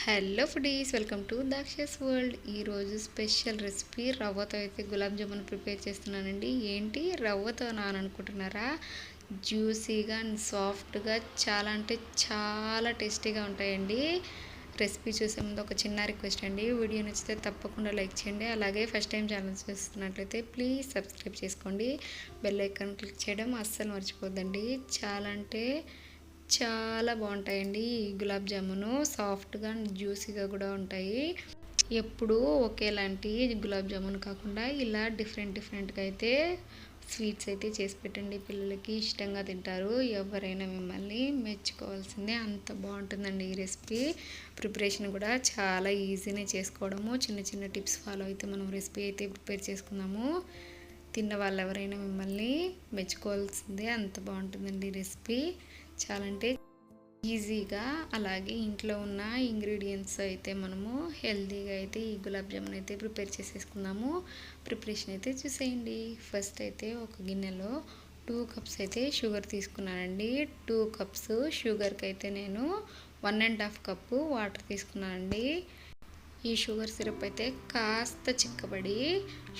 Hello foodies, welcome to Daksha's World. ఈరోజు special recipe రవ్వతో అయితే గులాబ్ జామున్ ప్రిపేర్ చేస్తున్నానండి. ఏంటి రవ్వతో అని అనుకుంటున్నారా? జ్యూసీగా అండ్ సాఫ్ట్గా చాలా అంటే చాలా టేస్టీగా ఉంటాయండి. రెసిపీ చూసే ముందు ఒక చిన్న రిక్వెస్ట్ అండి, వీడియో నచ్చితే తప్పకుండా లైక్ చేయండి. అలాగే ఫస్ట్ టైం ఛానల్ చూస్తున్నట్లయితే ప్లీజ్ సబ్స్క్రైబ్ చేసుకోండి. బెల్ ఐకాన్ క్లిక్ చేయడం అస్సలు మర్చిపోద్దండి. చాలా అంటే చాలా బాగుంటాయండి ఈ గులాబ్ జామును. సాఫ్ట్గా జ్యూసీగా కూడా ఉంటాయి. ఎప్పుడూ ఒకేలాంటి గులాబ్ జామున్ కాకుండా ఇలా డిఫరెంట్గా అయితే స్వీట్స్ అయితే చేసి పెట్టండి. పిల్లలకి ఇష్టంగా తింటారు. ఎవరైనా మిమ్మల్ని మెచ్చుకోవాల్సిందే, అంత బాగుంటుందండి ఈ రెసిపీ. ప్రిపరేషన్ కూడా చాలా ఈజీనే చేసుకోవడము. చిన్న టిప్స్ ఫాలో అయితే మనం రెసిపీ అయితే ప్రిపేర్ చేసుకుందాము. తిన్న వాళ్ళు ఎవరైనా మిమ్మల్ని మెచ్చుకోవాల్సిందే, అంత బాగుంటుందండి రెసిపీ. చాలా అంటే ఈజీగా, అలాగే ఇంట్లో ఉన్న ఇంగ్రీడియంట్స్ అయితే మనము హెల్తీగా అయితే ఈ గులాబ్ జామున్ అయితే ప్రిపేర్ చేసేసుకుందాము. ప్రిపరేషన్ అయితే చూసేయండి. ఫస్ట్ అయితే ఒక గిన్నెలో 2 కప్స్ అయితే షుగర్ తీసుకున్నానండి. 2 కప్స్ షుగర్కి అయితే నేను 1.5 కప్పు వాటర్ తీసుకున్నానండి. ఈ షుగర్ సిరప్ అయితే కాస్త చిక్కబడి,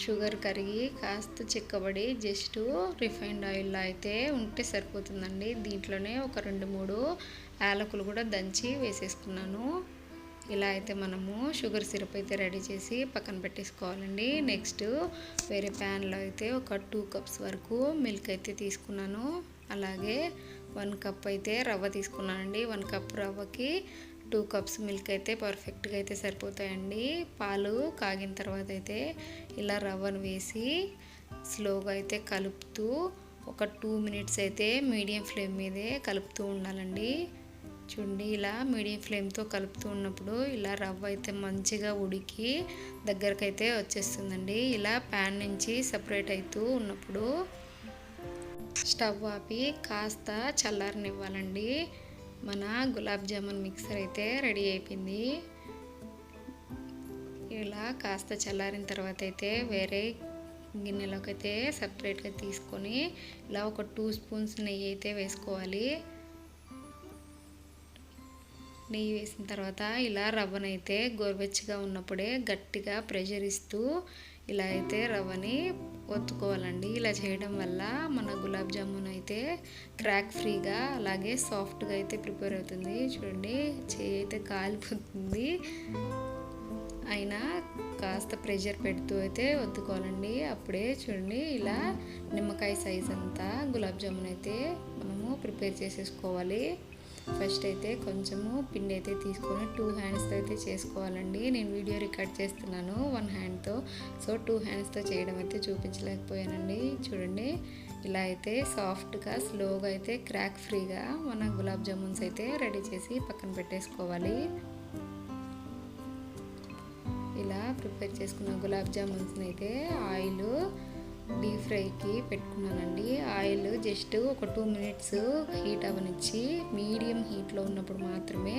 షుగర్ కరిగి కాస్త చిక్కబడి జస్ట్ రిఫైన్డ్ ఆయిల్లో అయితే ఉంటే సరిపోతుందండి. దీంట్లోనే ఒక 2-3 యాలకులు కూడా దంచి వేసేసుకున్నాను. ఇలా అయితే మనము షుగర్ సిరప్ అయితే రెడీ చేసి పక్కన పెట్టేసుకోవాలండి. నెక్స్ట్ వేరే ప్యాన్లో అయితే ఒక 2 కప్స్ వరకు మిల్క్ అయితే తీసుకున్నాను. అలాగే 1 కప్ అయితే రవ్వ తీసుకున్నానండి. 1 కప్ రవ్వకి 2 కప్స్ మిల్క్ అయితే పర్ఫెక్ట్గా అయితే సరిపోతాయండి. పాలు కాగిన తర్వాత అయితే ఇలా రవ్వను వేసి స్లోగా అయితే కలుపుతూ ఒక 2 మినిట్స్ అయితే మీడియం ఫ్లేమ్ మీదే కలుపుతూ ఉండాలండి. చూడండి, ఇలా మీడియం ఫ్లేమ్తో కలుపుతూ ఉన్నప్పుడు ఇలా రవ్వ అయితే మంచిగా ఉడికి దగ్గరకు అయితే వచ్చేస్తుందండి. ఇలా ప్యాన్ నుంచి సపరేట్ అవుతూ ఉన్నప్పుడు స్టవ్ ఆపి కాస్త చల్లారనివ్వాలండి. మన గులాబ్ జామున్ మిక్సర్ అయితే రెడీ అయిపోయింది. ఇలా కాస్త చల్లారిన తర్వాత అయితే వేరే గిన్నెలోకి అయితే సపరేట్గా తీసుకొని ఇలా ఒక 2 స్పూన్స్ నెయ్యి అయితే వేసుకోవాలి. నెయ్యి వేసిన తర్వాత ఇలా రవ్వనైతే గోరువెచ్చగా ఉన్నప్పుడే గట్టిగా ప్రెషర్ ఇస్తూ ఇలా అయితే రవ్వని ఒత్తుకోవాలండి. ఇలా చేయడం వల్ల మన గులాబ్ జామున్ అయితే క్రాక్ ఫ్రీగా అలాగే సాఫ్ట్గా అయితే ప్రిపేర్ అవుతుంది. చూడండి, చేయి అయితే కాలిపోతుంది, అయినా కాస్త ప్రెషర్ పెడుతూ అయితే ఒత్తుకోవాలండి. అప్పుడే చూడండి, ఇలా నిమ్మకాయ సైజ్ అంతా గులాబ్ జామున్ అయితే మనము ప్రిపేర్ చేసేసుకోవాలి. ఫస్ట్ అయితే కొంచెము పిండి అయితే తీసుకొని 2 హ్యాండ్స్తో అయితే చేసుకోవాలండి. నేను వీడియో రికార్డ్ చేస్తున్నాను 1 హ్యాండ్తో, సో 2 హ్యాండ్స్తో చేయడం అయితే చూపించలేకపోయానండి. చూడండి, ఇలా అయితే సాఫ్ట్గా స్లోగా అయితే క్రాక్ ఫ్రీగా మన గులాబ్ జామున్స్ అయితే రెడీ చేసి పక్కన పెట్టేసుకోవాలి. ఇలా ప్రిపేర్ చేసుకున్న గులాబ్ జామున్స్ని అయితే ఆయిల్ డీప్ ఫ్రైకి పెట్టుకున్నానండి. ఆయిల్ జస్ట్ ఒక 2 మినిట్స్ హీట్ అవ్వనిచ్చి మీడియం హీట్లో ఉన్నప్పుడు మాత్రమే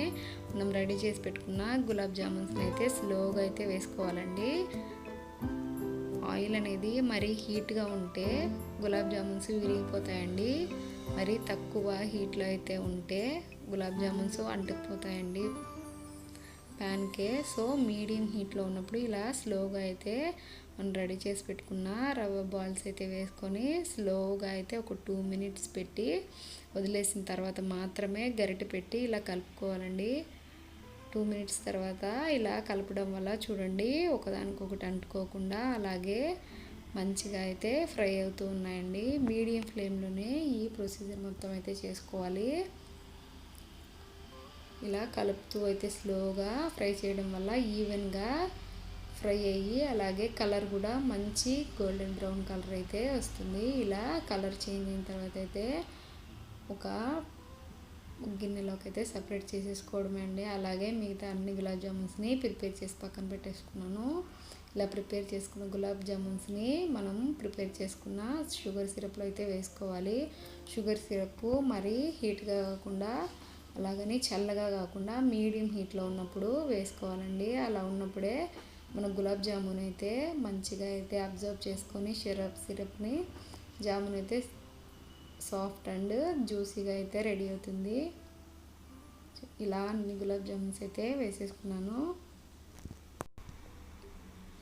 మనం రెడీ చేసి పెట్టుకున్న గులాబ్ జామున్స్ని అయితే స్లోగా అయితే వేసుకోవాలండి. ఆయిల్ అనేది మరీ హీట్గా ఉంటే గులాబ్ జామున్స్ విరిగిపోతాయండి. మరీ తక్కువ హీట్లో అయితే ఉంటే గులాబ్ జామున్స్ అంటుకుపోతాయండి ప్యాన్కే. సో మీడియం హీట్లో ఉన్నప్పుడు ఇలా స్లోగా అయితే మనం రెడీ చేసి పెట్టుకున్న రవ్వ బాల్స్ అయితే వేసుకొని స్లోగా అయితే ఒక 2 మినిట్స్ పెట్టి వదిలేసిన తర్వాత మాత్రమే గరిటె పెట్టి ఇలా కలుపుకోవాలండి. 2 మినిట్స్ తర్వాత ఇలా కలపడం వల్ల చూడండి, ఒకదానికొకటి అంటుకోకుండా అలాగే మంచిగా అయితే ఫ్రై అవుతూ ఉన్నాయండి. మీడియం ఫ్లేమ్లోనే ఈ ప్రొసీజర్ మొత్తం అయితే చేసుకోవాలి. ఇలా కలుపుతూ అయితే స్లోగా ఫ్రై చేయడం వల్ల ఈవెన్గా ఫ్రై అయ్యి అలాగే కలర్ కూడా మంచి గోల్డెన్ బ్రౌన్ కలర్ అయితే వస్తుంది. ఇలా కలర్ చేంజ్ అయిన తర్వాత అయితే ఒక గిన్నెలోకి అయితే సపరేట్ చేసేసుకోవడమే అండి. అలాగే మిగతా అన్ని గులాబ్ జామున్స్ని ప్రిపేర్ చేసి పక్కన పెట్టేసుకున్నాను. ఇలా ప్రిపేర్ చేసుకున్న గులాబ్ జామున్స్ని మనం ప్రిపేర్ చేసుకున్న షుగర్ సిరప్లో అయితే వేసుకోవాలి. షుగర్ సిరప్ మరీ హీట్గా కాకుండా అలాగని చల్లగా కాకుండా మీడియం హీట్లో ఉన్నప్పుడు వేసుకోవాలండి. అలా ఉన్నప్పుడే మన గులాబ్ జామున్ అయితే మంచిగా అయితే అబ్జర్వ్ చేసుకొని సిరప్ని జామున్ అయితే సాఫ్ట్ అండ్ జ్యూసీగా అయితే రెడీ అవుతుంది. ఇలా అన్ని గులాబ్ జామున్స్ అయితే వేసేసుకున్నాను.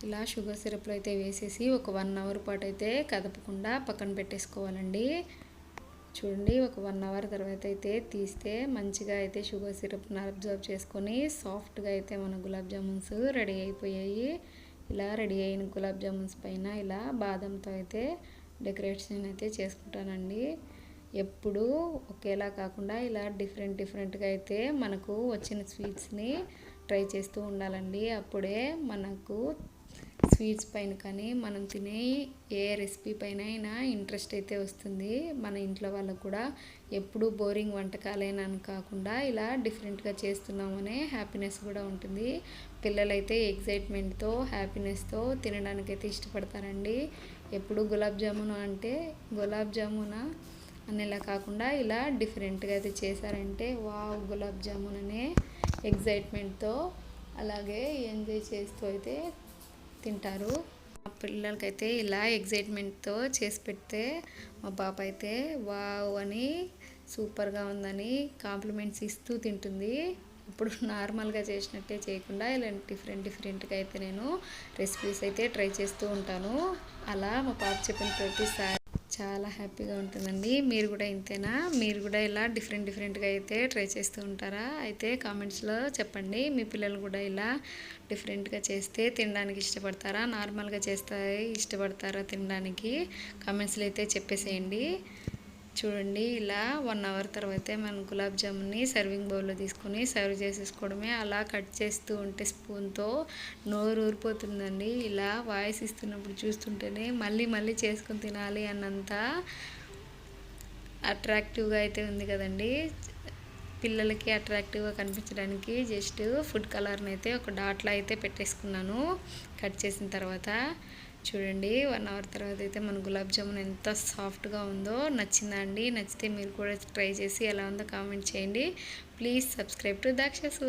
ఇలా షుగర్ సిరప్లో అయితే వేసేసి ఒక 1 అవర్ పాటు అయితే కదపకుండా పక్కన పెట్టేసుకోవాలండి. చూడండి, ఒక 1 అవర్ తర్వాత అయితే తీస్తే మంచిగా అయితే షుగర్ సిరప్ని అబ్జర్వ్ చేసుకొని సాఫ్ట్గా అయితే మన గులాబ్ జామున్స్ రెడీ అయిపోయాయి. ఇలా రెడీ అయిన గులాబ్ జామున్స్ పైన ఇలా బాదంతో అయితే డెకరేషన్ అయితే చేసుకుంటానండి. ఎప్పుడూ ఒకేలా కాకుండా ఇలా డిఫరెంట్గా అయితే మనకు వచ్చిన స్వీట్స్ని ట్రై చేస్తూ ఉండాలండి. అప్పుడే మనకు స్వీట్స్ పైన కానీ మనం తినే ఏ రెసిపీ పైన అయినా ఇంట్రెస్ట్ అయితే వస్తుంది. మన ఇంట్లో వాళ్ళకు కూడా ఎప్పుడూ బోరింగ్ వంటకాలేనని కాకుండా ఇలా డిఫరెంట్గా చేస్తున్నామనే హ్యాపీనెస్ కూడా ఉంటుంది. పిల్లలైతే ఎగ్జైట్మెంట్తో హ్యాపీనెస్తో తినడానికైతే ఇష్టపడతారండి. ఎప్పుడు గులాబ్ జామున్ అంటే గులాబ్ జామునా అనేలా కాకుండా ఇలా డిఫరెంట్గా అయితే చేశారంటే వావ్ గులాబ్ జామున్ అనే ఎగ్జైట్మెంట్తో అలాగే ఎంజాయ్ చేస్తూ అయితే తింటారు. మా పిల్లలకైతే ఇలా ఎగ్జైట్మెంట్తో చేసి పెడితే మా పాప అయితే వావ్ అని సూపర్గా ఉందని కాంప్లిమెంట్స్ ఇస్తూ తింటుంది. ఇప్పుడు నార్మల్గా చేసినట్టే చేయకుండా ఇలా డిఫరెంట్గా అయితే నేను రెసిపీస్ అయితే ట్రై చేస్తూ ఉంటాను. అలా మా పాప చెప్పిన ప్రతిసారి చాలా హ్యాపీగా ఉంటుందండి. మీరు కూడా ఇంతేనా? మీరు కూడా ఇలా డిఫరెంట్గా అయితే ట్రై చేస్తూ ఉంటారా? అయితే కామెంట్స్లో చెప్పండి. మీ పిల్లలు కూడా ఇలా డిఫరెంట్గా చేస్తే తినడానికి ఇష్టపడతారా, నార్మల్గా చేస్తే ఇష్టపడతారా తినడానికి? కామెంట్స్లో అయితే చెప్పేసేయండి. చూడండి, ఇలా 1 అవర్ తర్వాత మనం గులాబ్ జామున్ని సర్వింగ్ బౌల్లో తీసుకొని సర్వ్ చేసేసుకోవడమే. అలా కట్ చేస్తూ ఉంటే స్పూన్తో నోరు ఊరిపోతుందండి. ఇలా వాయిస్ ఇస్తున్నప్పుడు చూస్తుంటేనే మళ్ళీ చేసుకొని తినాలి అన్నంత అట్రాక్టివ్గా అయితే ఉంది కదండి. పిల్లలకి అట్రాక్టివ్గా కనిపించడానికి జస్ట్ ఫుడ్ కలర్ని అయితే ఒక డాట్లో అయితే పెట్టేసుకున్నాను కట్ చేసిన తర్వాత. చూడండి, 1 అవర్ తర్వాత అయితే మన గులాబ్ జామున్ ఎంత సాఫ్ట్గా ఉందో. నచ్చిందా అండి? నచ్చితే మీరు కూడా ట్రై చేసి ఎలా ఉందో కామెంట్ చేయండి. Please subscribe to Daksha's world.